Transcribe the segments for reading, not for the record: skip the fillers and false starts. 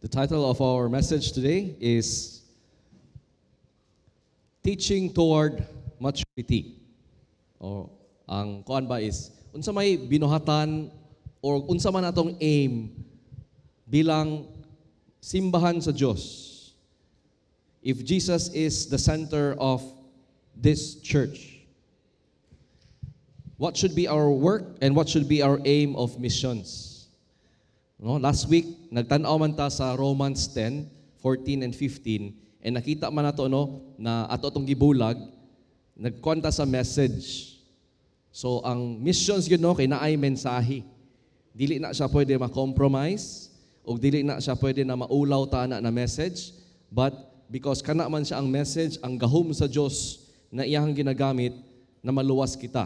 The title of our message today is Teaching Toward Maturity. O ang kuan ba is unsa may binuhatan or unsa man atong aim bilang simbahan sa Dios. If Jesus is the center of this church, what should be our work and what should be our aim of missions? No, last week nagtan-aw man ta sa Romans 10:14 and 15 and nakita man nato na ato atong gibulag nagkwanta sa message. So ang missions yun kay naay mensahe. Dili na siya pwede ma-compromise o dili na siya pwede na maulaw ta na message, but because kana man siya ang message, ang gahom sa Dios na iyang ginagamit na maluwas kita.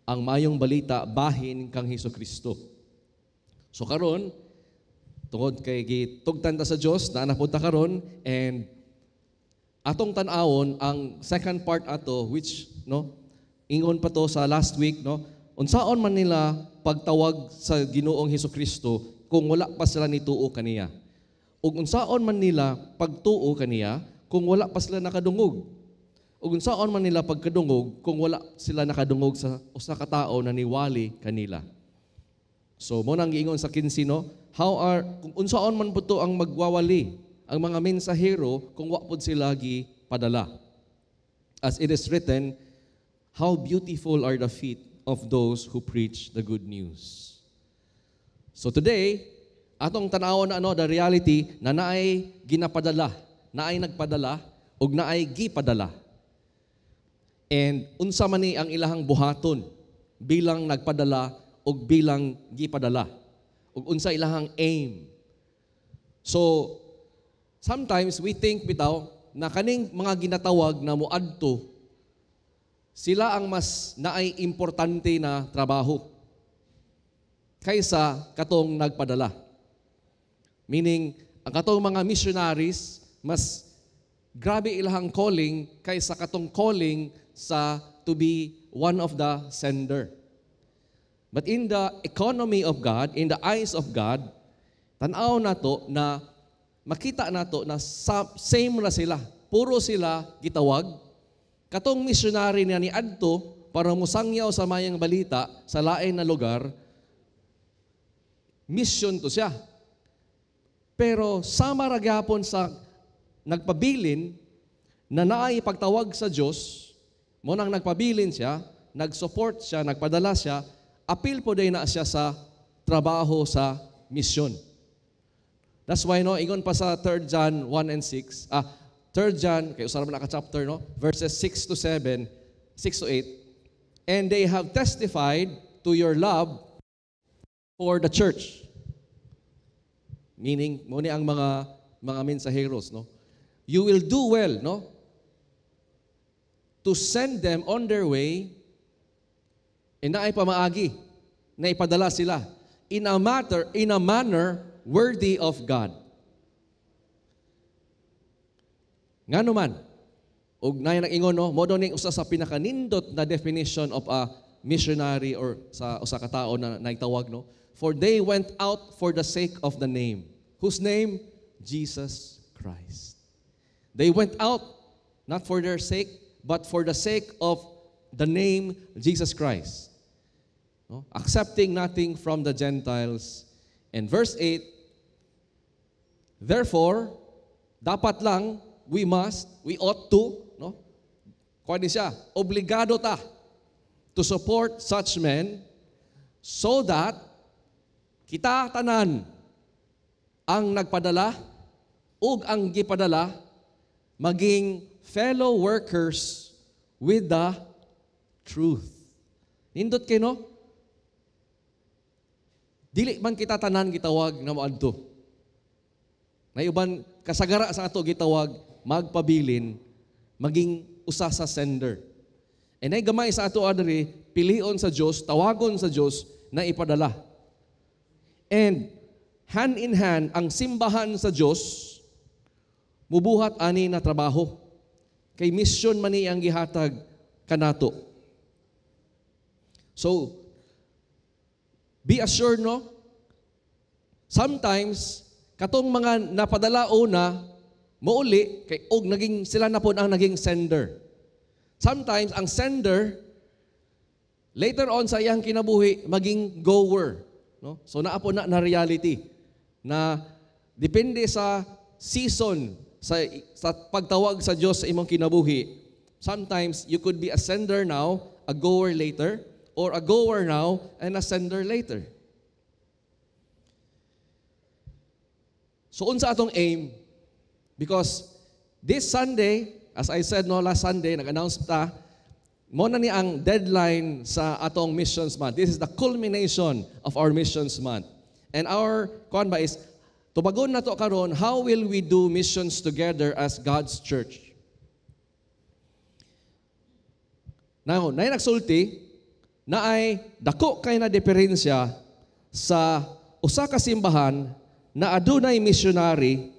Ang mayong balita bahin kang Hesukristo. So karon tungod kay gitugtan ta sa Dios na napunta karon and atong tan-awon ang second part ato which ingon pa to sa last week unsaon man nila pagtawag sa Ginoong Hesukristo kung wala pa sila nituo kaniya. Ug unsaon man nila pagtuo kaniya kung wala pa sila nakadungog. Ug unsaon man nila pagkadungog kung wala sila nakadungog sa usa ka tawo na niwali kanila. So mo nang giingon sa 15 kung unsaon man puto ang magwawali ang mga mensahero kung wa pod sila gipadala. As it is written, how beautiful are the feet of those who preach the good news. So today, atong tan-awon na the reality na naay ginapadala, naay nagpadala ug naay gipadala. And unsa man ni ang ilahang buhaton bilang nagpadala ug bilang gipadala. Ug unsa ilahang aim. So sometimes we think bitaw na kaning mga ginatawag na moadto sila ang mas naay importante na trabaho kaysa katong nagpadala. Meaning, ang katong mga missionaries, mas grabe ilahang calling kaysa katong calling sa to be one of the sender. But in the economy of God, in the eyes of God, tanaw nato na makita nato na same na sila. Puro sila gitawag. Katong missionary niya ni adto para musangyaw sa mayang balita sa lain na lugar, mission to siya. Pero sama ra gyapon sa nagpabilin na naay pagtawag sa Dios, mo nang nagpabilin siya, nagsupport siya, nagpadala siya, apil po day na siya sa trabaho sa mission. That's why ingon pa sa 3 John 1 and 6, 3 John, kay usara man ka-chapter verses 6 to 7, 6 to 8, and they have testified to your love for the church. Meaning, mo ni ang mga mensaheros, you will do well, to send them on their way, and naay pamaagi, na ipadala sila in a manner worthy of God. Ngano man, ug nay nag-ingon mo daw ning usa sa pinakanindot na definition of a missionary or sa usa ka tawo na nagtawag for they went out for the sake of the name. Whose name? Jesus Christ. They went out not for their sake, but for the sake of the name Jesus Christ. Accepting nothing from the Gentiles. And verse 8, therefore, dapat lang, we ought to, kuha siya, obligado ta to support such men so that kita tanan ang nagpadala ug ang gipadala maging fellow workers with the truth. Nindot kay dili man kita tanan gitawag na moadto. Nayuban kasagara sa ato gitawag magpabilin maging usa sa sender. And ay gamay sa ato adiri pilion sa Dios, tawagon sa Dios na ipadala. And hand in hand ang simbahan sa Dios mubuhat ani na trabaho. Kay mission man ni ang gihatag kanato. So be assured sometimes katong mga napadala una, mauli, kay og naging sila na po ang naging sender. Sometimes, ang sender, later on sa iyang kinabuhi, maging goer. No? So naapo na reality na depende sa season, sa pagtawag sa Diyos sa imong kinabuhi. Sometimes, you could be a sender now, a goer later, or a goer now, and a sender later. So unsa atong aim? Because this Sunday, as I said no last Sunday, nag-announce ta, mo na ni ang deadline sa atong missions month. This is the culmination of our missions month. And our kuan ba is tubagon na to karon, how will we do missions together as God's church? Now, nay nagsulti na ay dako kay na diferensya sa usa ka simbahan na adunay missionary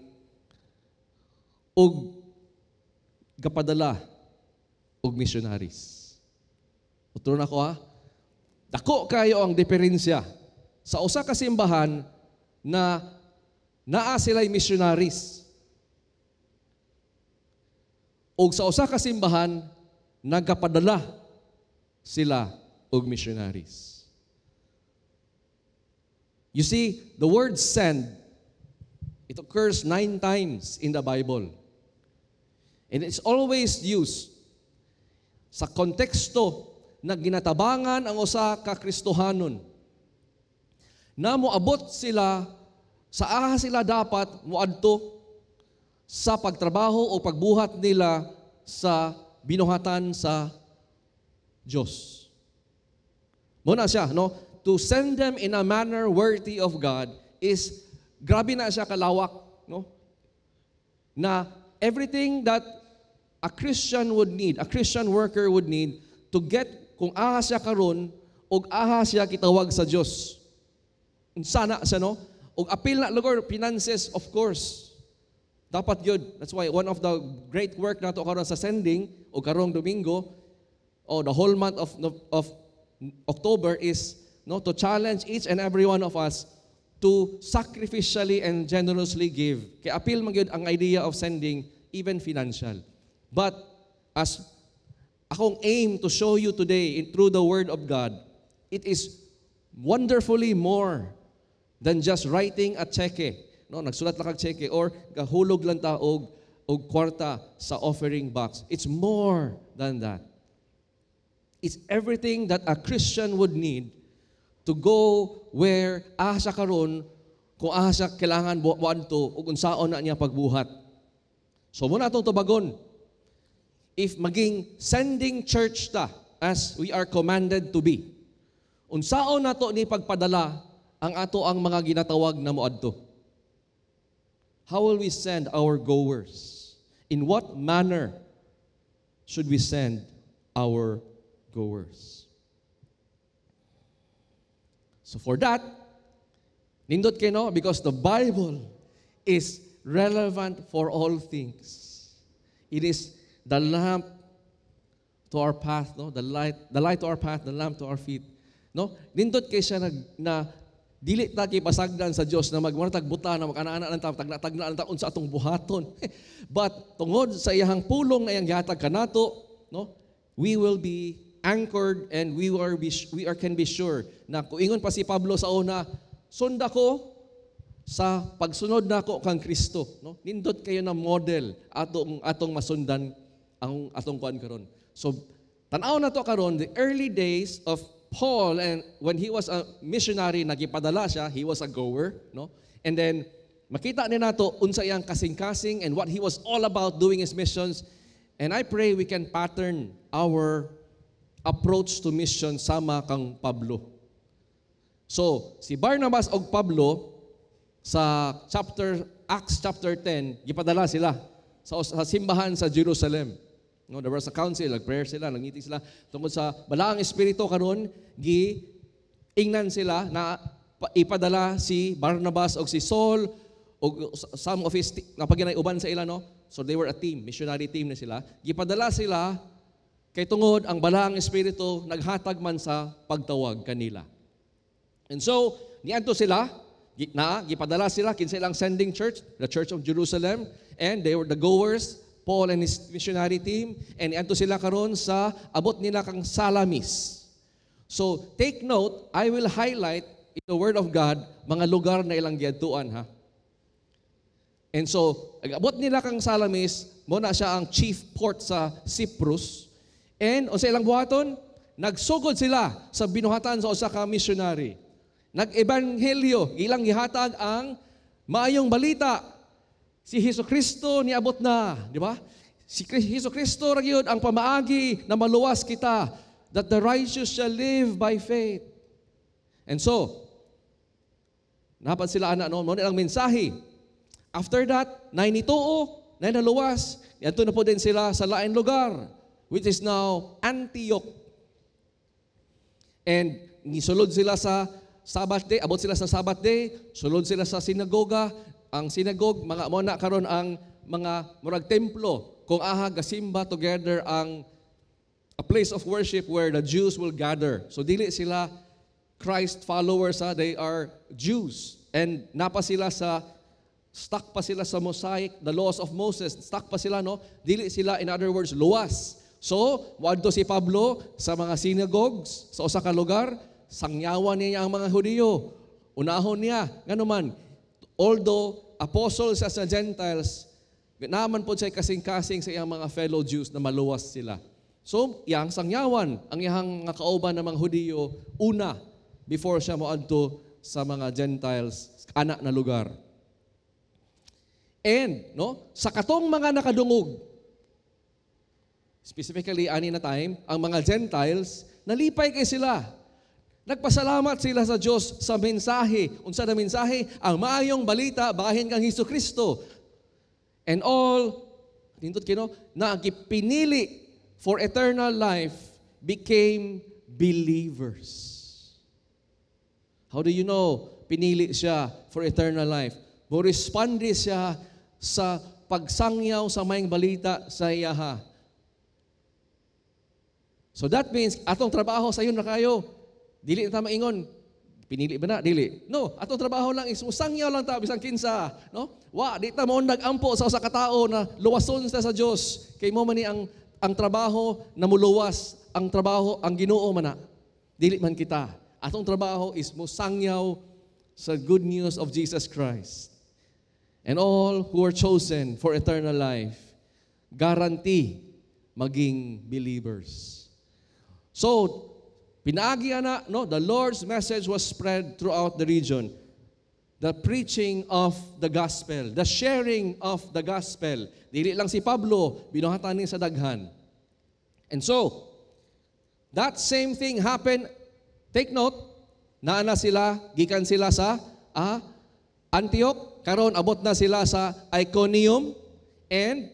ug gapadala og missionaries. Utro na ko ha. Dako kayo ang diferensya sa usa ka simbahan na naa sila'y missionaries ug sa usa ka simbahan nagapadala sila og missionaries. You see, the word send, it occurs 9 times in the Bible. And it's always used sa konteksto na ginatabangan ang usa ka Kristohanon na moabot sila sa aha sila dapat moadto sa pagtrabaho o pagbuhat nila sa binuhatan sa Diyos. Muna siya, no? To send them in a manner worthy of God is, grabe na siya kalawak, no? Na everything that a Christian would need, a Christian worker would need to get kung aha siya karon o aha siya kitawag sa Diyos. Sana siya, no? O appeal na, Lord, finances, of course. Dapat yun. That's why one of the great work nato karon sa sending o karong Domingo o the whole month of October is to challenge each and every one of us to sacrificially and generously give. Kaya appeal man gyud ang idea of sending, even financial. But as akong aim to show you today through the Word of God, it is wonderfully more than just writing a cheque. No, nagsulat lang kag cheque or gahulog lang ta og kwarta sa offering box. It's more than that. It's everything that a Christian would need to go where aha siya karon, kung aha siya kailangan buadto ug unsaon na niya pagbuhat. So muna atong tubagon. If maging sending church ta as we are commanded to be, unsaon nato ni pagpadala ang ato ang mga ginatawag na moadto? How will we send our goers? In what manner should we send our goers? So for that, nindot kayo, no? Because the Bible is relevant for all things. It is the lamp to our path, no? The light to our path, the lamp to our feet. No? Nindot kay siya na dili ta kay pasagdan sa Dios na magmartag buta na mag-ana-ana lang ta tagna lang ta unsa atong buhaton. But tungod sa iyang pulong na iyang gihatag kanato, no? We will be anchored and we can be sure na kung ingon pa si Pablo sa una, sunda ko sa pagsunod nako kang Kristo, no? Nindot kayo na model atong masundan ang atong kuan karon. So tan-aw na to karon the early days of Paul, and when he was a missionary, nagipadala siya, he was a goer, no? And then makita ni nato unsa iyang kasing-kasing and what he was all about doing his missions. And I pray we can pattern our approach to mission sama kang Pablo. So, si Barnabas og Pablo sa Acts chapter 10, gipadala sila sa simbahan sa Jerusalem. No, there was a council, nag-prayer sila, nangiti sila tungkol sa balaang espiritu karon, giingnan sila na ipadala si Barnabas og si Saul og some of his napaginay uban sa ila, no? So they were a team, missionary team na sila. Gipadala sila kay tungod ang balaang espiritu naghatag man sa pagtawag kanila. And so, niadto sila gipadala sila kinsa ilang sending church, the Church of Jerusalem, and they were the goers, Paul and his missionary team, and adto sila karon sa abot nila kang Salamis. So, take note, I will highlight in the Word of God mga lugar na ilang giadtuan, ha. And so, abot nila kang Salamis, mo na siya ang chief port sa Cyprus. And o sa ilang buhaton, nagsugod sila sa binuhatan sa usa ka missionary. Nag-ebanghelyo, ilang gihatag ang maayong balita. Si Jesucristo niabot na, di ba? Si Jesucristo ra gyud ang pamaagi na maluwas kita, that the righteous shall live by faith. And so, napan sila ana noon, mo nilang mensahe. After that, nainituo, naluwas, yanto na po din sila sa lain lugar, which is now Antioch. And nisulod sila sa Sabbath day, abot sila sa Sabbath day, sulod sila sa sinagoga. Ang synagogue, mga muna karon ang mga murag templo, kung aha gasimba together ang a place of worship where the Jews will gather. So dili sila Christ followers, they are Jews. And napa sila stuck pa sila sa Mosaic, the laws of Moses, stuck pa sila, no? Dili sila, in other words, luwas. So, wadto si Pablo sa mga synagogues, sa usa ka lugar, sangyawan niya ang mga Hudiyo. Unahon niya, nganuman, although apostles as the Gentiles, naman po siya kasing-kasing sa iyang mga fellow Jews na maluwas sila. So, iyang sangyawan, ang iyang mga kauban ng mga Hudiyo, una, before siya moadto sa mga Gentiles, anak na lugar. And, no, sa katong mga nakadungog, specifically, ani na time, ang mga Gentiles, nalipay kay sila. Nagpasalamat sila sa Diyos sa mensahe. Unsa na mensahe? Ang maayong balita, bahin kang Jesucristo. And all, nindot kino, na gipinili for eternal life became believers. How do you know pinili siya for eternal life? Mo-responde siya sa pagsangyaw sa maayong balita sa iyaha. So that means, atong trabaho sa na kayo. Dili na ta maingon, pinili ba na? Dili. No, atong trabaho lang is musangyaw lang ta bisan kinsa, no? Wa di ta mo nag-ampo sa usa ka tawo na luwason sa Dios. Kay mo man ni ang trabaho na muluwas, ang trabaho ang Ginoo man na. Dili man kita. Atong trabaho is musangyaw sa good news of Jesus Christ. And all who are chosen for eternal life, guarantee maging believers. So, pinaagi na, no, the Lord's message was spread throughout the region. The preaching of the gospel, the sharing of the gospel. Dili lang si Pablo, binuhatan ni sa daghan. And so, that same thing happened. Take note, naana sila, gikan sila sa Antioch, karon abot na sila sa Iconium, and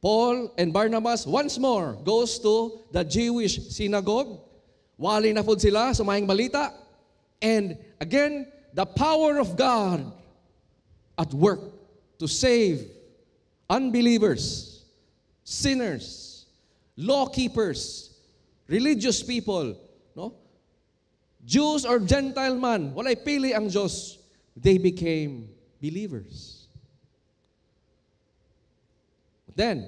Paul and Barnabas once more goes to the Jewish synagogue. Wali na po sila sa maayong balita. And again, the power of God at work to save unbelievers, sinners, law keepers, religious people, no? Jews or Gentile man, walay pili ang Diyos. They became believers. Then,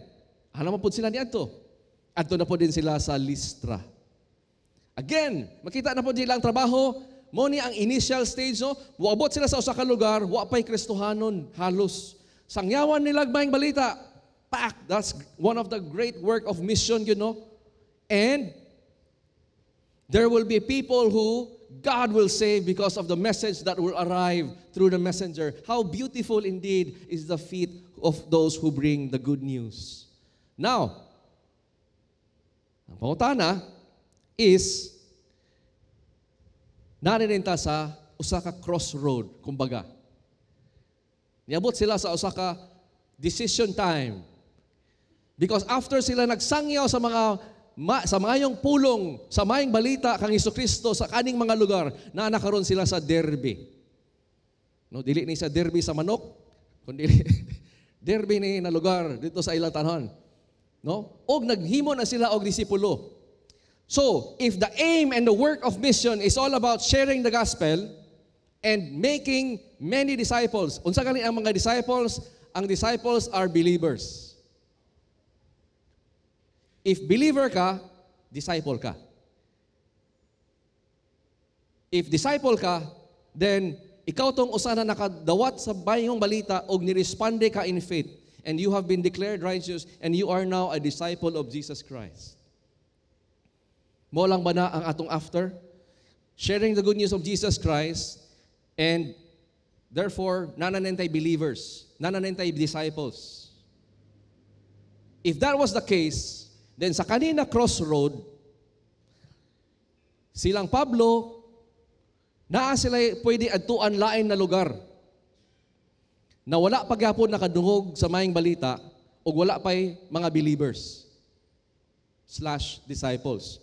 alam mo po sila niadto. Adto na po din sila sa Lystra. Again, makita na po nila ang trabaho, mo ni ang initial stage, no? Waabot sila sa usa ka lugar, wa pay Kristohanon, halos. Sangyawan nila maayong balita. That's one of the great work of mission, you know. And there will be people who God will save because of the message that will arrive through the messenger. How beautiful indeed is the feet of those who bring the good news. Now, ang pangutana is, narinig ta sa usa ka crossroad, kumbaga. Niabot sila sa usa ka decision time. Because after sila nagsangyaw sa mayong pulong, sa mayong balita kang Jesucristo sa kaning mga lugar, na nakaroon sila sa Derbe. No, dili ni sa Derbe sa manok, kundi Derbe ni na lugar dito sa ilang tanhon. No? Og naghimo na sila og disipulo. So, if the aim and the work of mission is all about sharing the gospel and making many disciples. Unsa gani ang mga disciples? Ang disciples are believers. If believer ka, disciple ka. If disciple ka, then ikaw tong usa na nakadawat sa bayong balita og niresponde ka in faith, and you have been declared righteous, and you are now a disciple of Jesus Christ. Mo lang ba na ang atong after? Sharing the good news of Jesus Christ, and therefore, nananentay believers, nananentay disciples. If that was the case, then sa kanina crossroad, silang Pablo, naa sila pwede adtuan lain na lugar na wala pagyapon nakadungog sa mayang balita o wala pa'y mga believers / disciples.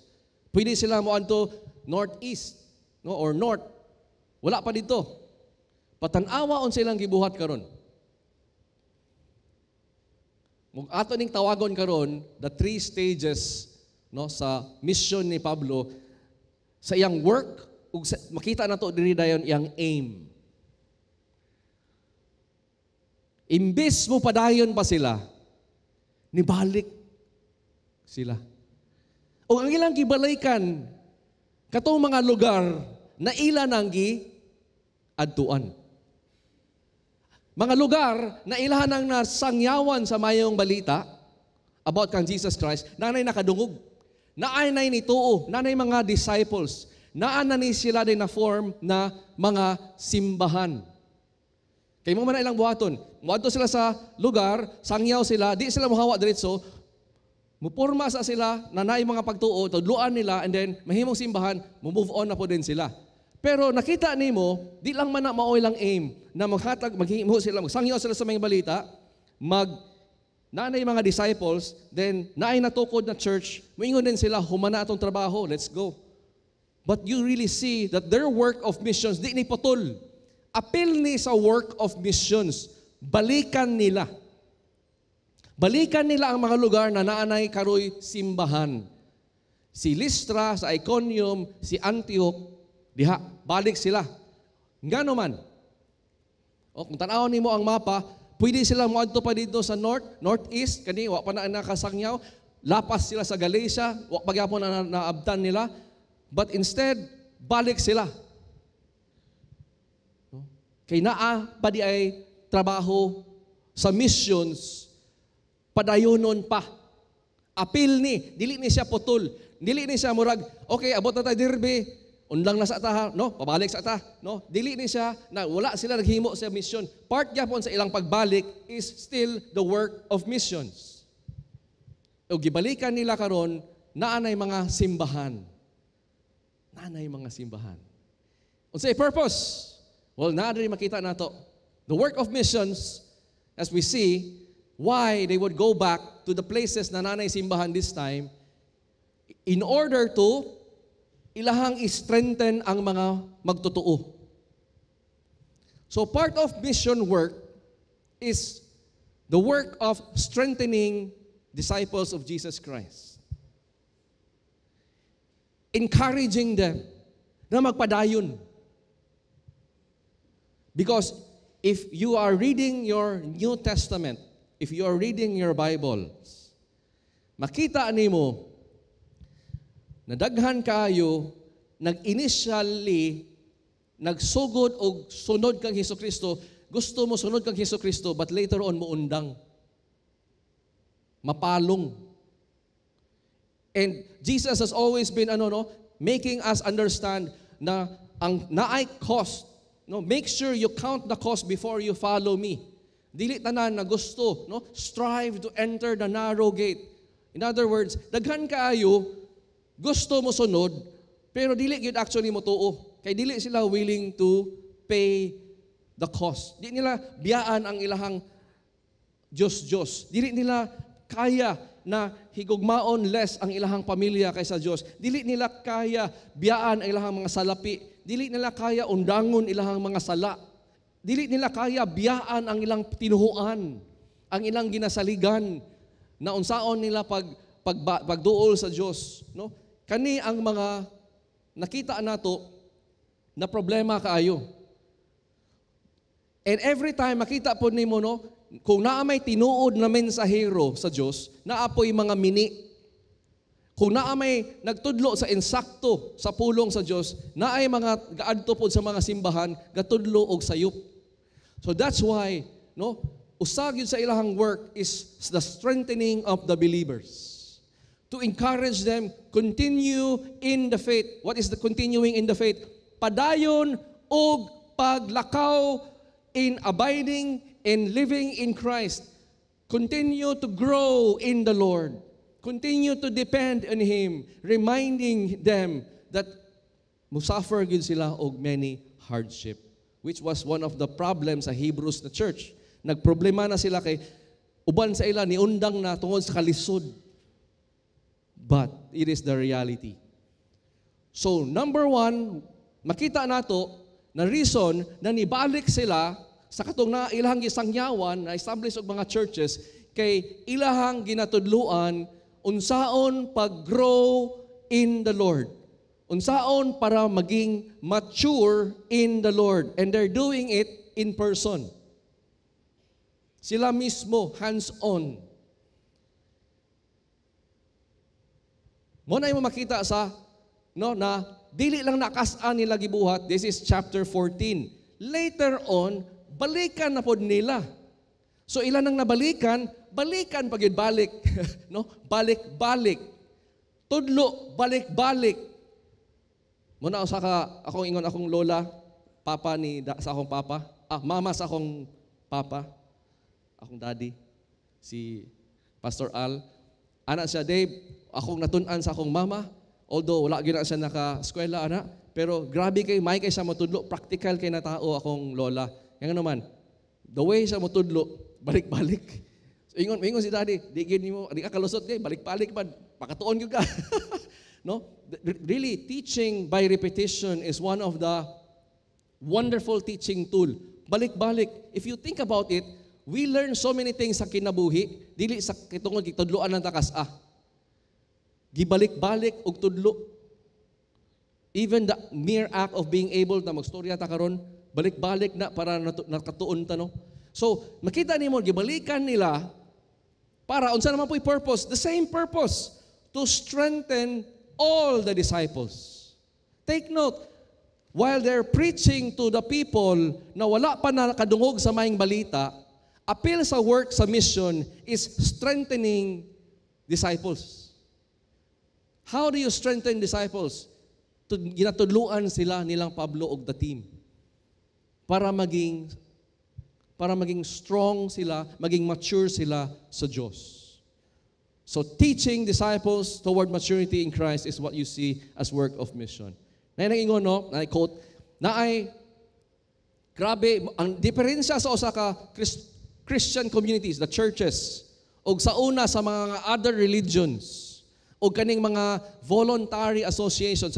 Pwede sila mo anto northeast, no, or north. Wala pa dito. Patanawa on silang gibuhat karon. Mug ato ning tawagon karon the 3 stages, no, sa mission ni Pablo sa iyang work. Ug makita na to diri dayon yang aim. Imbis mo padayon pa sila, nibalik sila. O ang ilang gibalaykan, katong mga lugar na ila nang adtuan. Mga lugar na ilahan ang nasangyawan sa mayong balita about kang Jesus Christ, nanay nakadungog, naay ni tuo, nanay mga disciples, naan na ni sila din na form na mga simbahan. Kay mo man na ilang buhaton. Muadto sila sa lugar, sangyaw sila, di sila mohawa diretso, muporma sa sila, na naay mga pagtuo, tudluan nila, and then mahimong simbahan, move on na po din sila. Pero nakita nimo, di lang man na maoy lang aim, na maghimo sila, magsangyaw sila sa mga balita, naanay mga disciples, then naay natukod na church, moingon din sila, humana atong trabaho, let's go. But you really see that their work of missions, di ni putol. Apil ni sa work of missions. Balikan nila. Balikan nila ang mga lugar na naanay karoy simbahan. Si Lystra, sa Iconium, si Antioch, diha, balik sila. Ngano man. O kung tanaw nimo ang mapa, pwede sila moadto pa dito sa northeast, kani wa pa na nakasangyaw, lapas sila sa Galacia, wa pa gyapon na naabtan nila. But instead, balik sila. Kay naa pa di ay trabaho sa missions, padayonon pa. Apil ni, dili ni siya putol. Dili ni siya murag, okay, abot na tayo dirbe, unlang na sa ta, no? Pabalik sa ta, no? Dili ni siya, na wala sila naghimo sa mission. Part gyapon sa ilang pagbalik is still the work of missions. O gibalikan nila karon, naanay mga simbahan. Nanay mga simbahan. Unsay purpose? Well, naadiri makita nato. The work of missions, as we see, why they would go back to the places na nanay simbahan this time, in order to ilahang strengthen ang mga magtotoo. So part of mission work is the work of strengthening disciples of Jesus Christ. Encouraging them na magpadayon. Because if you are reading your New Testament, if you are reading your Bibles, makita nimo na daghan kayo nag-initially nagsugod og sunod kang Hesukristo, gusto mo sunod kang Hesukristo, but later on muundang, mapalong. And Jesus has always been making us understand na ang naay cost. No, make sure you count the cost before you follow me. Dili tanan na gusto, no? Strive to enter the narrow gate. In other words, daghan kaayo gusto mo sunod, pero dili gyud actually mo tuo. Kay dili sila willing to pay the cost. Di nila biyaan ang ilahang Diyos. Dili nila kaya na higugmaon less ang ilahang pamilya kaysa Diyos. Dili nila kaya biyaan ang ilahang mga salapi. Dili nila kaya undangon ilahang mga sala. Dili nila kaya biyaan ang ilang tinuhuan, ang ilang ginasaligan na unsaon nila pagduol sa Diyos, no? Kani ang mga nakita nato na problema kaayo. And every time makita po nimo no, kung naa may tinuod na mensahero sa Dios, naa po'y mga mini. Kung naa may nagtudlo sa insakto sa pulong sa Dios, naay mga gaadto pod sa mga simbahan, gatudlo og sayop. So that's why no, usag yun sa ilahang work is the strengthening of the believers. To encourage them, continue in the faith. What is the continuing in the faith? Padayon og paglakaw in abiding and living in Christ. Continue to grow in the Lord. Continue to depend on Him, reminding them that musaffer gyud sila og many hardship, which was one of the problems sa Hebrews na church. Nagproblema na sila kay uban sa ila niundang na tungod sa kalisod. But it is the reality. So, number one, makita nato na reason na nibalik sila sa katong na ilahang gisangyawan na establish og mga churches kay ilahang ginatudluan unsaon pag-grow in the Lord. Unsaon para maging mature in the Lord. And they're doing it in person. Sila mismo, hands-on. Mo na yung makita sa no na dili lang nakas-an nila gibuhat. This is chapter 14. Later on, balikan na pod nila. So ilan nang nabalikan, balikan pagid-balik, no? Balik-balik. Tudlo, balik-balik. Mo na usa ka akong ingon akong lola, papa ni sa akong papa, mama sa akong papa, akong daddy, si Pastor Al. Ana siya, Dave, akong natun-an sa akong mama, although wala gyud na siya naka-eskwela ana, pero grabe kay may kay siya matudlo, practical kay na tao akong lola. Yang naman, the way siya matudlo, balik-balik. So ingon si daddy, di gyud nimo, di ka kalusot kay balik-balik man, pakatuon gyud ka. No? Really, teaching by repetition is one of the wonderful teaching tool. Balik-balik. If you think about it, we learn so many things sa kinabuhi, dili sa kitungod gitudloan lang takas gibalik-balik og tudlo. Even the mere act of being able na magstorya ta karon, balik-balik na para nakatuon ta no. So, makita nimo gibalikan nila para unsa naman po'y purpose? The same purpose, to strengthen all the disciples. Take note, while they're preaching to the people na wala pa nakadungog sa maayong balita, appeal sa work sa mission is strengthening disciples. How do you strengthen disciples? Ginatudluan sila nilang Pablo og the team para maging strong sila, maging mature sila sa Diyos. So teaching disciples toward maturity in Christ is what you see as work of mission. Na ingon no, na quote, grabe ang diferensya sa usa ka Christian communities, the churches, og sa una sa mga other religions, o kaning mga voluntary association,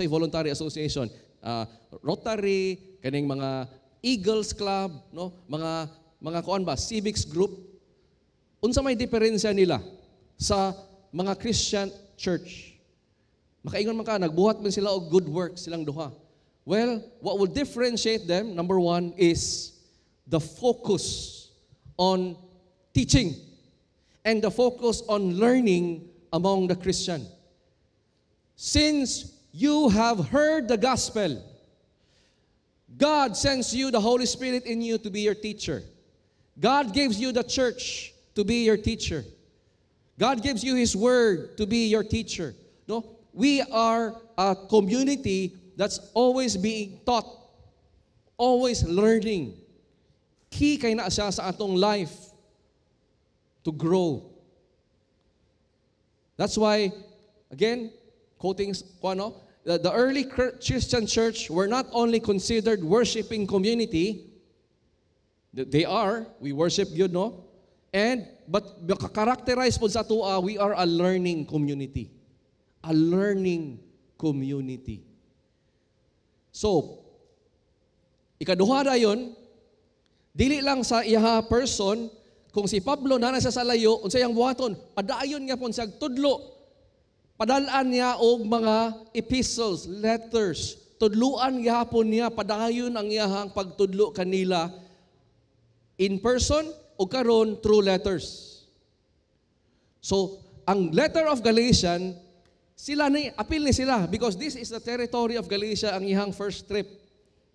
Rotary, kaning mga Eagles Club, no, mga kuan ba, civics group. Unsa may diferensya nila sa mga Christian church? Makaingon man ka, nagbuhat man sila og good works silang duha. Well, what will differentiate them, number one, is the focus on teaching and the focus on learning among the Christian. Since you have heard the gospel, God sends you the Holy Spirit in you to be your teacher. God gives you the church to be your teacher. God gives you His Word to be your teacher. No? We are a community that's always being taught, always learning. Key kay na siya sa atong life to grow. That's why, again, quoting the early Christian church were not only considered worshiping community, they are, we worship God, no? But characterized po sa tua, we are a learning community. A learning community. So, ikaduha dayon, dili lang sa iha person, kung si Pablo na nasa salayo, unsa yang buhaton, padayon nga pon siya tudlo. Padalaan niya og mga epistles, letters, tudluan gihapon niya, padayon ang iyahang pagtudlo kanila in person o karon through letters. So, ang letter of Galatians, sila ni appeal ni sila because this is the territory of Galatia, ang ihang first trip.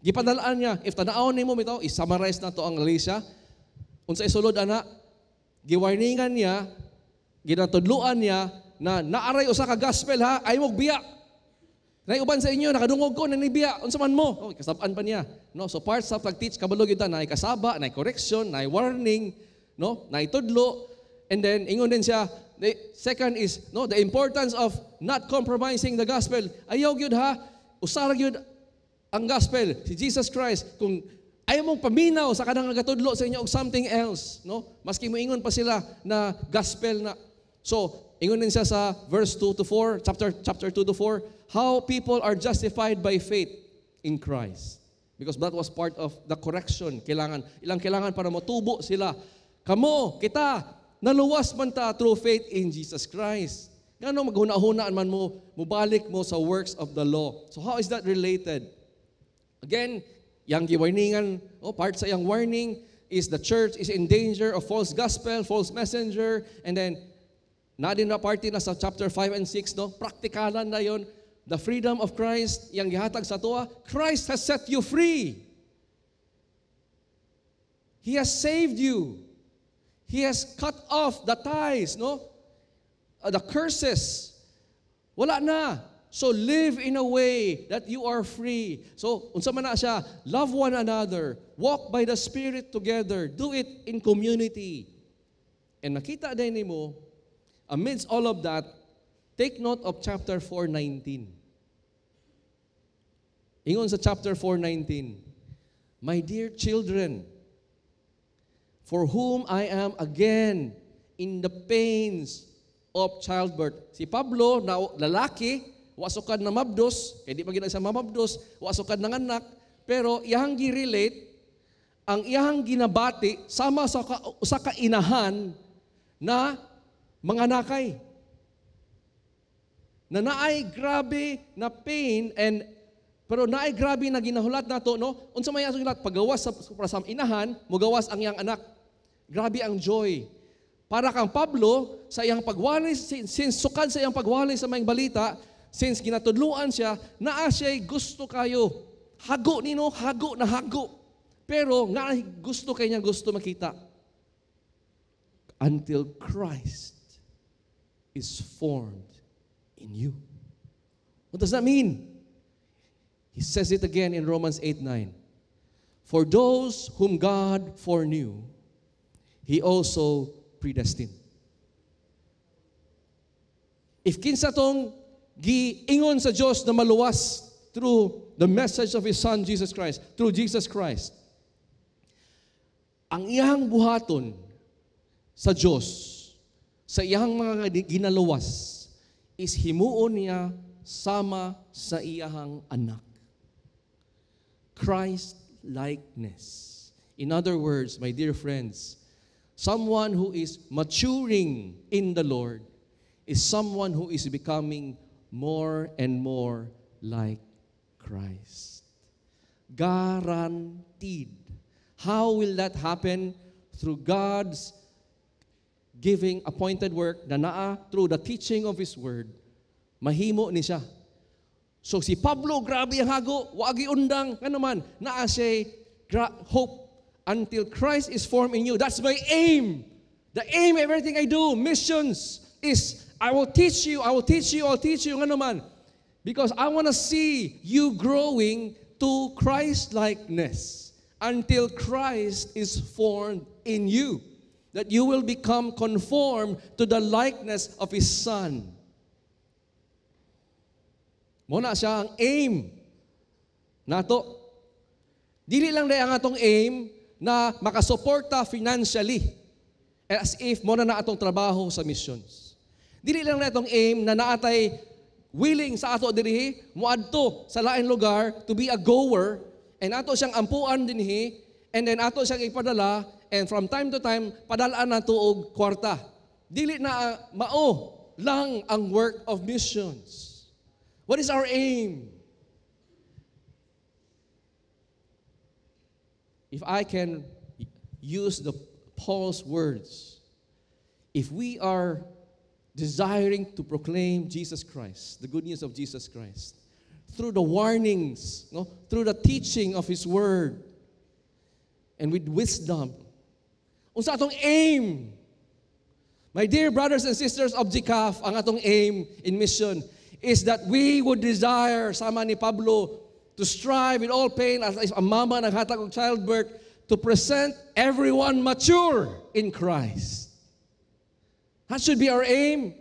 Gipadalaan niya, if tanawon nimo bitaw, i-summarize na to ang Galatia. Unsa isulod ana, giwarningan niya, ginatudluan niya na naaray usa ka gospel ha, ay mog biya. Nay uban sa inyo nakadungog ko nanibiya, unsa man mo? Oh, kasab-an pa niya. No, so parts sa pag-teach kabalo gyud na kasaba, na correction, na warning, no, na itudlo. And then ingon din siya, the second is no, the importance of not compromising the gospel. Ayaw gyud ha, usara gyud ang gospel, si Jesus Christ. Kung ayaw mong paminaw sa kanang nagatudlo sa inyo og something else, no? Maski moingon pa sila na gospel na. So, ingon din siya sa verse 2 to 4, chapter 2 to 4, how people are justified by faith in Christ. Because that was part of the correction. Ilang kailangan para matubo sila. Kamo, kita, naluwas man ta through faith in Jesus Christ. Ngano maghuna-hunaan man mo, mubalik mo sa works of the law. So how is that related? Again, yang giwarningan, part sa yang warning is the church is in danger of false gospel, false messenger, and then na din na party na sa chapter 5 and 6, no? Praktikalan na yon. The freedom of Christ, yang gihatag sa tuwa, Christ has set you free. He has saved you. He has cut off the ties, no? The curses. Wala na. So live in a way that you are free. So, unsa man na siya, love one another, walk by the Spirit together, do it in community. And nakita din nimo, amidst all of that, take note of chapter 4:19. Ingon sa chapter 4:19, my dear children, for whom I am again in the pains of childbirth. Si Pablo, na lalaki, wasukad na mabdos, kaya di pa sa mabdos, wasukad ng anak, pero iyang gi-relate, ang iyang ginabati, sama sa kainahan na mga nakay. Na naay grabe na pain, pero naay grabe na ginahulat nato, no? Unsa may atong gilat, pagawas sa inahan, mugawas ang iyang anak. Grabe ang joy. Para kang Pablo, sa iyang pagwali, since sukad sa iyang pagwali sa mga balita, since ginatudluan siya, naa siya'y gusto kayo. Hago nino, hago na hago. Pero nga gusto kay niya, gusto makita. Until Christ is formed in you. What does that mean? He says it again in Romans 8:9. For those whom God foreknew, He also predestined. If kinsa tong giingon sa Diyos na maluwas through the message of His Son, Jesus Christ, through Jesus Christ, ang iyang buhaton sa Diyos, sa iyang mga ginaluwas, is himuon niya sama sa iyang anak. Christ-likeness. In other words, my dear friends, someone who is maturing in the Lord is someone who is becoming more and more like Christ. Guaranteed. How will that happen? Through God's giving appointed work na naa through the teaching of His Word. Mahimo ni siya. So si Pablo, grabe ang hago, wagi undang, nga naman, naa siya hope until Christ is formed in you. That's my aim. The aim of everything I do, missions, is I will teach you, I'll teach you, nga naman. Because I want to see you growing to Christ-likeness until Christ is formed in you. That you will become conformed to the likeness of His Son. Muna siya ang aim nato. Dili lang dahil ang atong aim na makasuporta financially as if muna na atong trabaho sa missions. Dili lang na atong aim na naatay willing sa ato dirihi muadto sa lain lugar to be a goer and ato siyang ampuan dinhi and then ato siyang ipadala and from time to time padalaan nato og kwarta. Dili na mao lang ang work of missions. What is our aim? If I can use Paul's words. If we are desiring to proclaim Jesus Christ, the good news of Jesus Christ, through the warnings, no, through the teaching of His Word, and with wisdom, unsa atong aim? My dear brothers and sisters of GCAF, ang atong aim in mission is that we would desire, sama ni Pablo, to strive with all pain as a mama naghatag og childbirth, to present everyone mature in Christ. That should be our aim.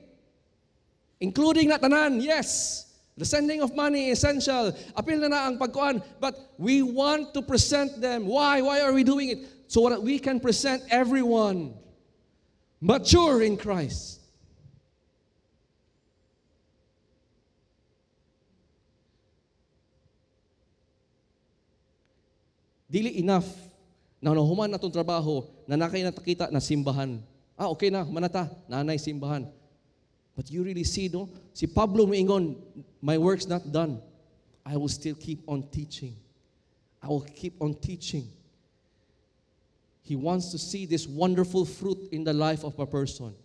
Including na tanan, yes. The sending of money is essential. Apil na ang pagkuan. But we want to present them. Why? Why are we doing it? So that we can present everyone mature in Christ. Dili enough na nahuman na itong trabaho na nakay natakita na simbahan. Okay na, manata, nanay simbahan. But you really see, no? Si Pablo moingon, my work's not done. I will still keep on teaching. I will keep on teaching. He wants to see this wonderful fruit in the life of a person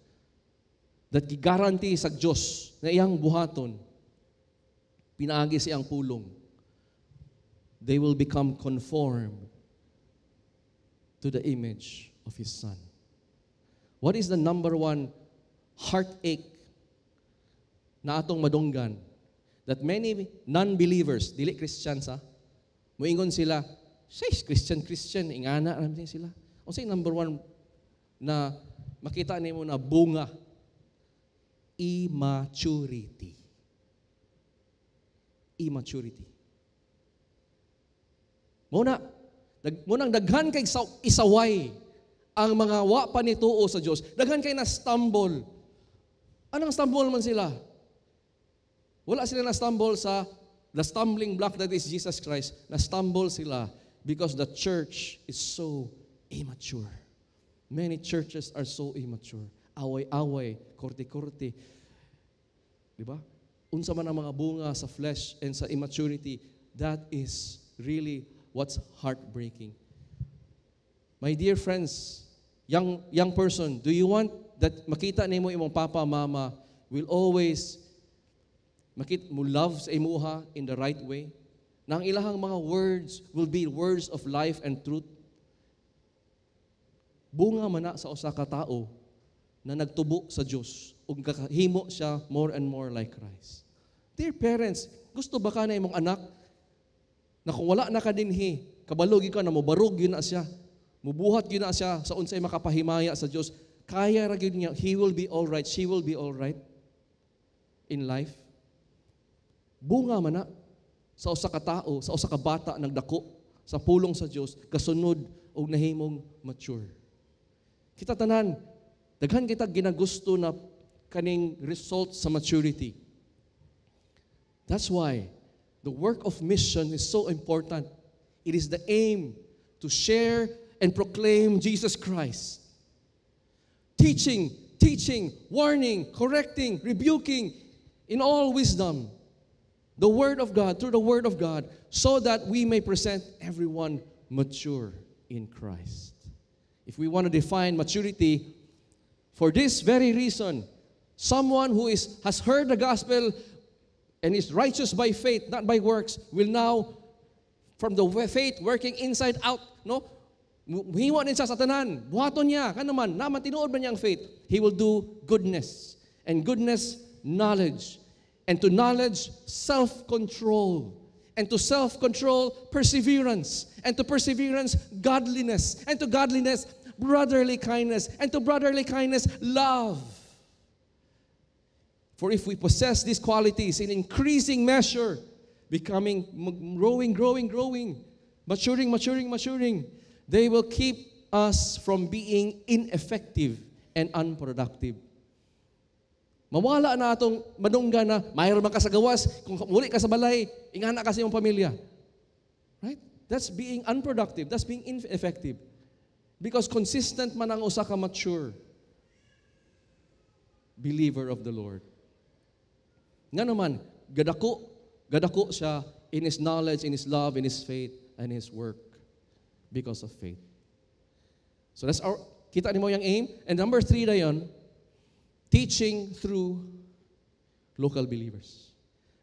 that gigaranti sa Diyos na iyang buhaton, pinaagi sa iyang pulong. They will become conformed to the image of His Son. What is the number one heartache na atong madunggan that many non-believers, dili Christians muingon sila, Christian, ingana naman sila. O say number one na makita nimo na bunga, immaturity. Immaturity. Munang daghan kay isaway ang mga wa pa nituo sa Dios. Daghan kay na stumble. Anong stumble man sila? Wala sila na stumble sa the stumbling block that is Jesus Christ. Na stumble sila because the church is so immature. Many churches are so immature. Away-away, korte-korte. Diba? Unsa man ang mga bunga sa flesh and sa immaturity, that is really what's heartbreaking. My dear friends, young person, do you want that makita nimo imong papa, mama will always makita mo love sa imuha in the right way? Na ang ilahang mga words will be words of life and truth. Bunga man na sa usa ka tao na nagtubo sa Dios ug kakahimo siya more and more like Christ. Dear parents, gusto ba ka na imong anak na kung wala na ka dinhi, kabalog ka na mobarog yun na siya, mubuhat yun na siya sa unsay makapahimaya sa Dios, kaya ra gyud niya, he will be all right, she will be all right in life. Bunga man na sa usa ka tao, sa usa ka bata nagdako sa pulong sa Dios, kasunod og nahimong mature. Kita tanan, daghan kita ginagusto na kaning result sa maturity. That's why the work of mission is so important. It is the aim to share and proclaim Jesus Christ. Teaching, warning, correcting, rebuking in all wisdom. The Word of God, through the Word of God, so that we may present everyone mature in Christ. If we want to define maturity, for this very reason, someone who has heard the gospel and is righteous by faith, not by works, will now, from the faith working inside out, no? Hiwa din siya sa tanan. Buhaton niya, kanaman, naman tinuod ba niya ang faith? He will do goodness. And goodness, knowledge. And to knowledge, self-control. And to self-control, perseverance. And to perseverance, godliness. And to godliness, brotherly kindness. And to brotherly kindness, love. For if we possess these qualities in increasing measure, becoming, growing, maturing, they will keep us from being ineffective and unproductive. Mawala na atong madunggan na mayroon man ka sa gawas, kung muli ka sa balay, ingana ka sa iyong pamilya. Right? That's being unproductive. That's being ineffective. Because consistent man ang usa ka mature believer of the Lord. Nga naman, gadako siya in His knowledge, in His love, in His faith, and His work because of faith. So that's our, kita ni mo yung aim. And number 3 na yun, teaching through local believers.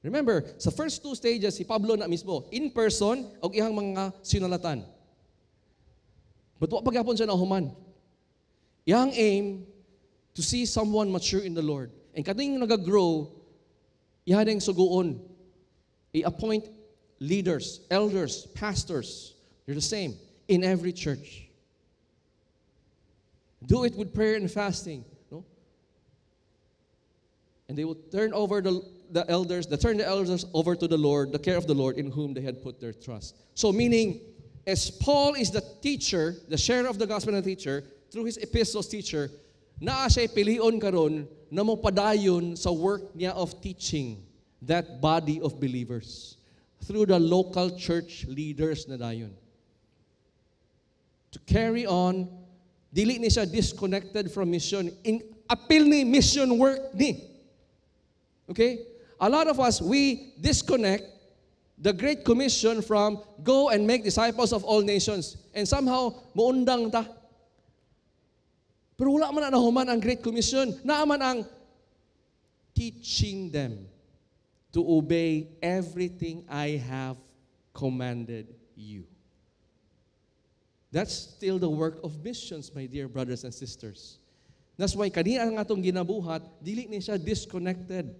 Remember, sa first 2 stages, si Pablo na mismo, in person, o iyang mga sinulatan. But wa pagyapon siya na human. Iyang aim, to see someone mature in the Lord. And kating nag-grow, iyan yung suguon. I-appoint leaders, elders, pastors. They're the same in every church. Do it with prayer and fasting. No? And they will turn over the elders over to the Lord, the care of the Lord in whom they had put their trust. So meaning, as Paul is the teacher, the sharer of the gospel and teacher, through his epistles teacher, naa siya pilion karon na mo padayon sa work niya of teaching that body of believers through the local church leaders na dayon. To carry on, dili ni siya disconnected from mission. In appeal ni mission work ni. Okay? A lot of us, we disconnect the Great Commission from go and make disciples of all nations. And somehow, muundang ta. Pero wala man na nahuman ang Great Commission. Naaman ang teaching them to obey everything I have commanded you. That's still the work of missions, my dear brothers and sisters. That's why kaniya ang atong ginabuhat, dili ni siya disconnected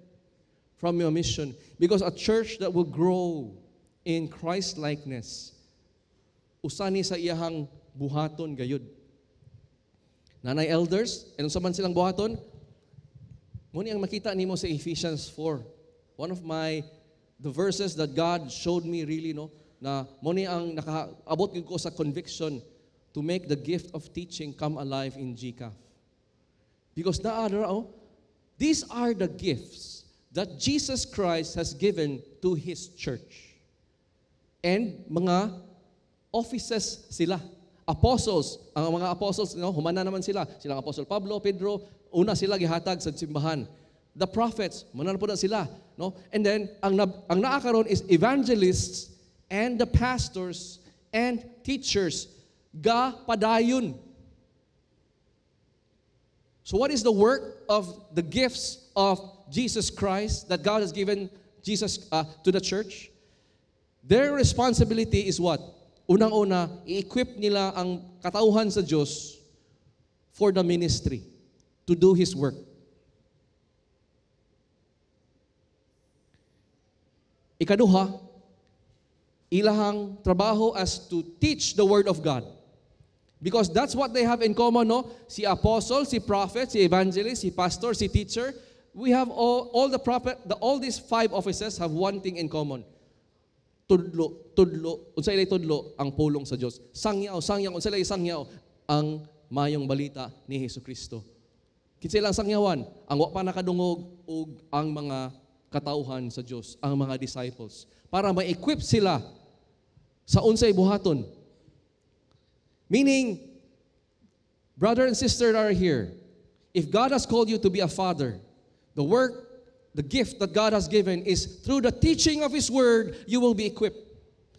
from your mission. Because a church that will grow in Christ-likeness, usani sa iyahang buhaton gayud. Nanay elders, anong saman silang buhaton? Muna ang makita nimo sa Ephesians 4. One of the verses that God showed me really, no, na muna ang nakaabot ko sa conviction to make the gift of teaching come alive in GCAF. Because these are the gifts that Jesus Christ has given to His church. And mga offices sila. Apostles, ang mga apostles, humana naman sila. Silang Apostle Pablo, Pedro, una sila gihatag sa simbahan. The prophets, manan po na sila. No? And then, ang naakaroon is evangelists and the pastors and teachers. Padayon. So what is the work of the gifts of Jesus Christ that God has given to the church? Their responsibility is what? Unang-una, i-equip nila ang katauhan sa Diyos for the ministry, to do His work. Ikaduha, ilahang trabaho as to teach the Word of God. Because that's what they have in common, no? Si apostle, si prophet, si evangelist, si pastor, si teacher. We have all these 5 offices have one thing in common. Tudlo, unsay lay tudlo ang pulong sa Dios. Sangyaw, unsay lay sangyaw ang mayong balita ni Hesukristo. Kinsay lang sangyawan, ang wa pa nakadungog ug ang mga katauhan sa Dios, ang mga disciples, para ma-equip sila sa unsay buhaton. Meaning, brother and sister are here. If God has called you to be a father, the gift that God has given is through the teaching of His Word, you will be equipped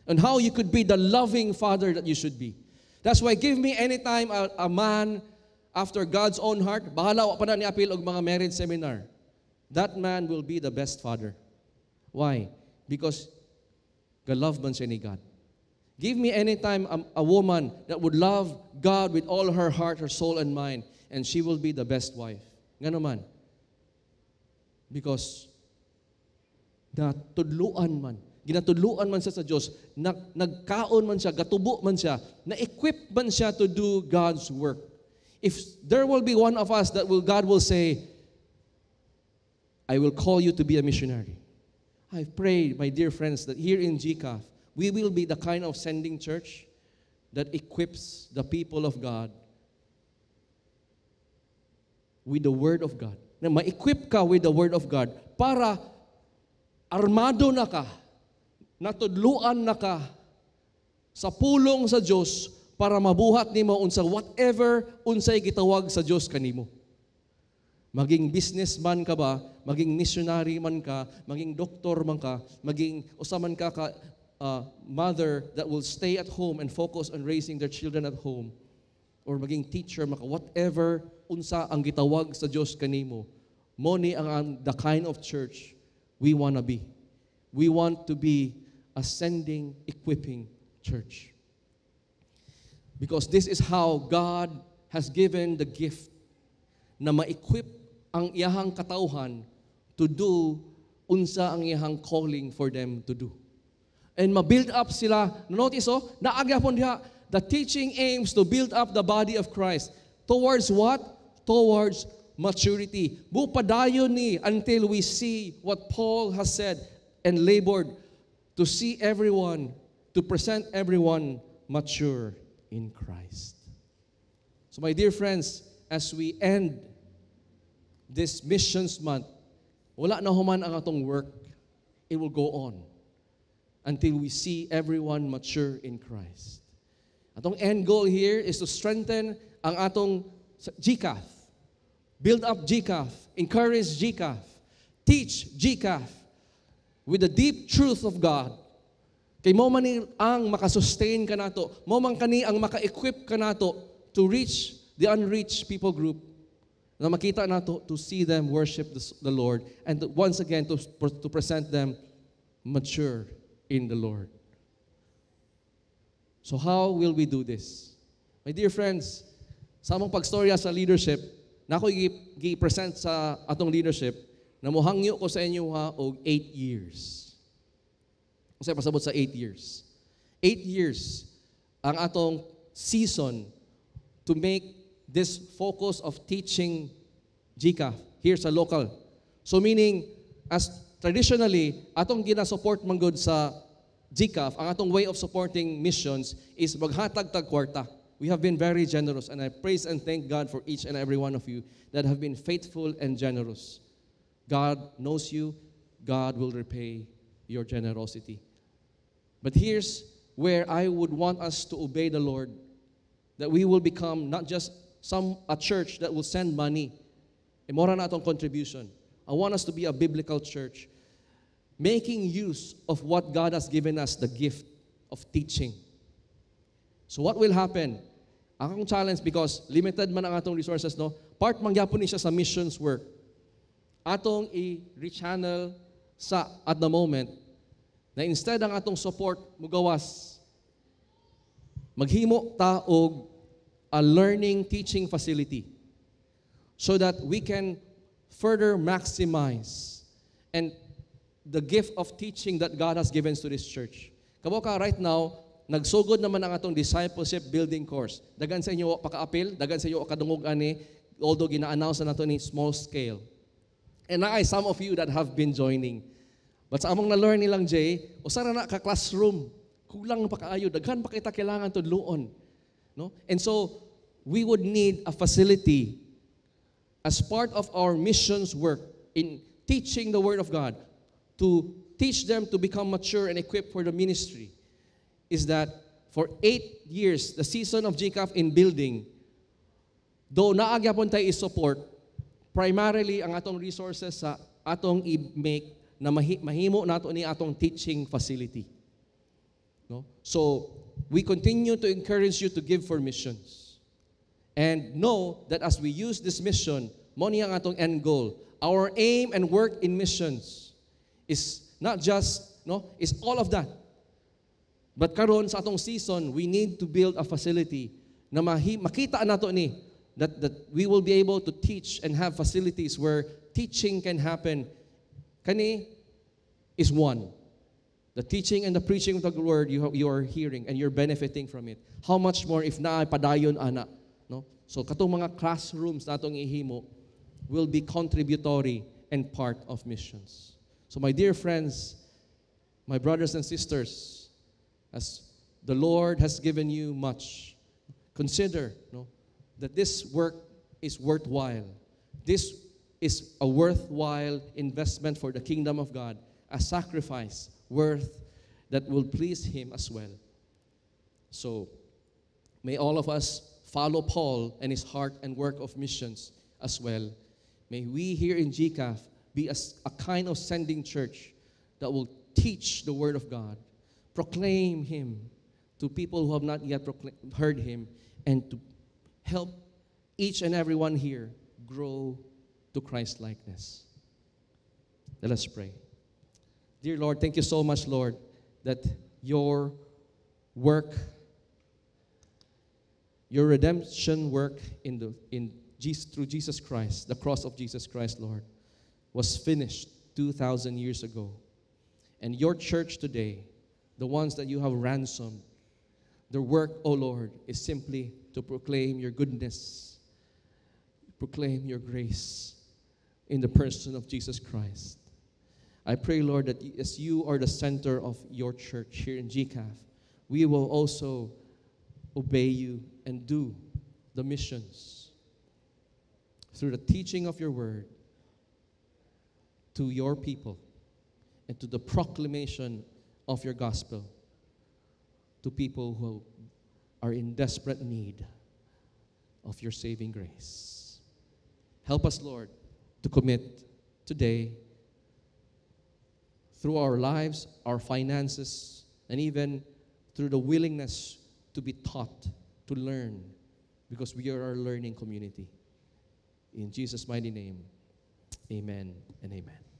on how you could be the loving father that you should be. That's why give me anytime a man after God's own heart, bahala wa pa na ni apil og mga marriage seminar. That man will be the best father. Why? Because love man siya ni God. Give me anytime a woman that would love God with all her heart, her soul, and mind, and she will be the best wife. Nga naman. Because ginatudluan man siya sa Diyos, nagkaon man siya, gatubo man siya, na-equip man siya to do God's work. If there will be one of us that God will say, I will call you to be a missionary. I pray, my dear friends, that here in GCAF, we will be the kind of sending church that equips the people of God with the Word of God. Na ma-equip ka with the Word of God para armado na ka, natudluan na ka sa pulong sa Diyos para mabuhat nimo unsa whatever unsay gitawag sa Diyos kanimo. Maging businessman ka ba, maging missionary man ka, maging doktor man ka, maging usaman ka mother that will stay at home and focus on raising their children at home. or maging teacher, maka whatever unsa ang gitawag sa Dios kanimo, mo ni ang the kind of church we want to be. We want to be a sending, equipping church. Because this is how God has given the gift na ma-equip ang iyahang katauhan to do unsa ang iyahang calling for them to do. And ma-build up sila. Notice, naagyapon diha, the teaching aims to build up the body of Christ. Towards what? Towards maturity. Bupadayon ni until we see what Paul has said and labored to see everyone, to present everyone mature in Christ. So my dear friends, as we end this missions month, wala na human ang atong work. It will go on until we see everyone mature in Christ. Atong end goal here is to strengthen ang atong GCAF. Build up GCAF. Encourage GCAF. Teach GCAF with the deep truth of God. Kay mo man ang makasustain ka nato, mo man kani ang maka-equip ka nato to reach the unreached people group, na makita nato to see them worship the Lord, and once again to present them mature in the Lord. So how will we do this? My dear friends, sa among pagstorya sa leadership, na ako gi-present sa atong leadership, na mohangyo ko sa inyo og 8 years. Kasi pasabot sa 8 years. 8 years ang atong season to make this focus of teaching GCAF here sa local. So meaning, as traditionally, atong ginasupport man gud sa GCAF, ang atong way of supporting missions is maghatag-tag kwarta. We have been very generous, and I praise and thank God for each and every one of you that have been faithful and generous. God knows you. God will repay your generosity. But here's where I would want us to obey the Lord, that we will become not just a church that will send money. Mora na atong contribution. I want us to be a biblical church, making use of what God has given us, the gift of teaching. So what will happen? Akong challenge, because limited man ang atong resources, no? Part mangyapon ni siya sa missions work. Atong i-rechannel sa at the moment na instead ang atong support mugawas, maghimo ta og a learning teaching facility so that we can further maximize and the gift of teaching that God has given to this church. Kamo ka right now, nagsugod naman ang atong discipleship building course. Dagan sa inyo paka-apil, dagan sa inyo kadungog ani, although gina-announce na nato ni small scale. And some of you that have been joining. But sa among na-learn nilang Jay, usara na ka classroom, kulang pa kaayo, daghan pa kita kailangan tudloon. No? And so, we would need a facility as part of our missions work in teaching the Word of God, to teach them to become mature and equipped for the ministry, is that for 8 years, the season of GCAF in building, though naagyapon tayo i-support, primarily ang atong resources sa atong i-make na mahimo nato ni atong teaching facility. No? So, we continue to encourage you to give for missions. And know that as we use this mission, mo niya ang atong end goal. Our aim and work in missions is not just, is all of that. But karon sa atong season, we need to build a facility na makita nato ni that we will be able to teach and have facilities where teaching can happen. Kani is one. The teaching and the preaching of the word you are hearing and you're benefiting from it. How much more if na padayon ana, no? So katong mga classrooms natong ihimo will be contributory and part of missions. So my dear friends, my brothers and sisters, as the Lord has given you much, consider that this work is worthwhile. This is a worthwhile investment for the kingdom of God, a sacrifice worth that will please Him as well. So, may all of us follow Paul and his heart and work of missions as well. May we here in GCAF be a kind of sending church that will teach the Word of God, proclaim Him to people who have not yet heard Him, and to help each and every one here grow to Christ likeness. Let us pray. Dear Lord, thank you so much, Lord, that your work, your redemption work through Jesus Christ, the cross of Jesus Christ, Lord, was finished 2,000 years ago. And your church today, the ones that you have ransomed, their work, O Lord, is simply to proclaim your goodness, proclaim your grace in the person of Jesus Christ. I pray, Lord, that as you are the center of your church here in GCAF, we will also obey you and do the missions through the teaching of your word to your people and to the proclamation of your gospel to people who are in desperate need of your saving grace. Help us, Lord, to commit today through our lives, our finances, and even through the willingness to be taught, to learn, because we are a learning community. In Jesus' mighty name, amen and amen.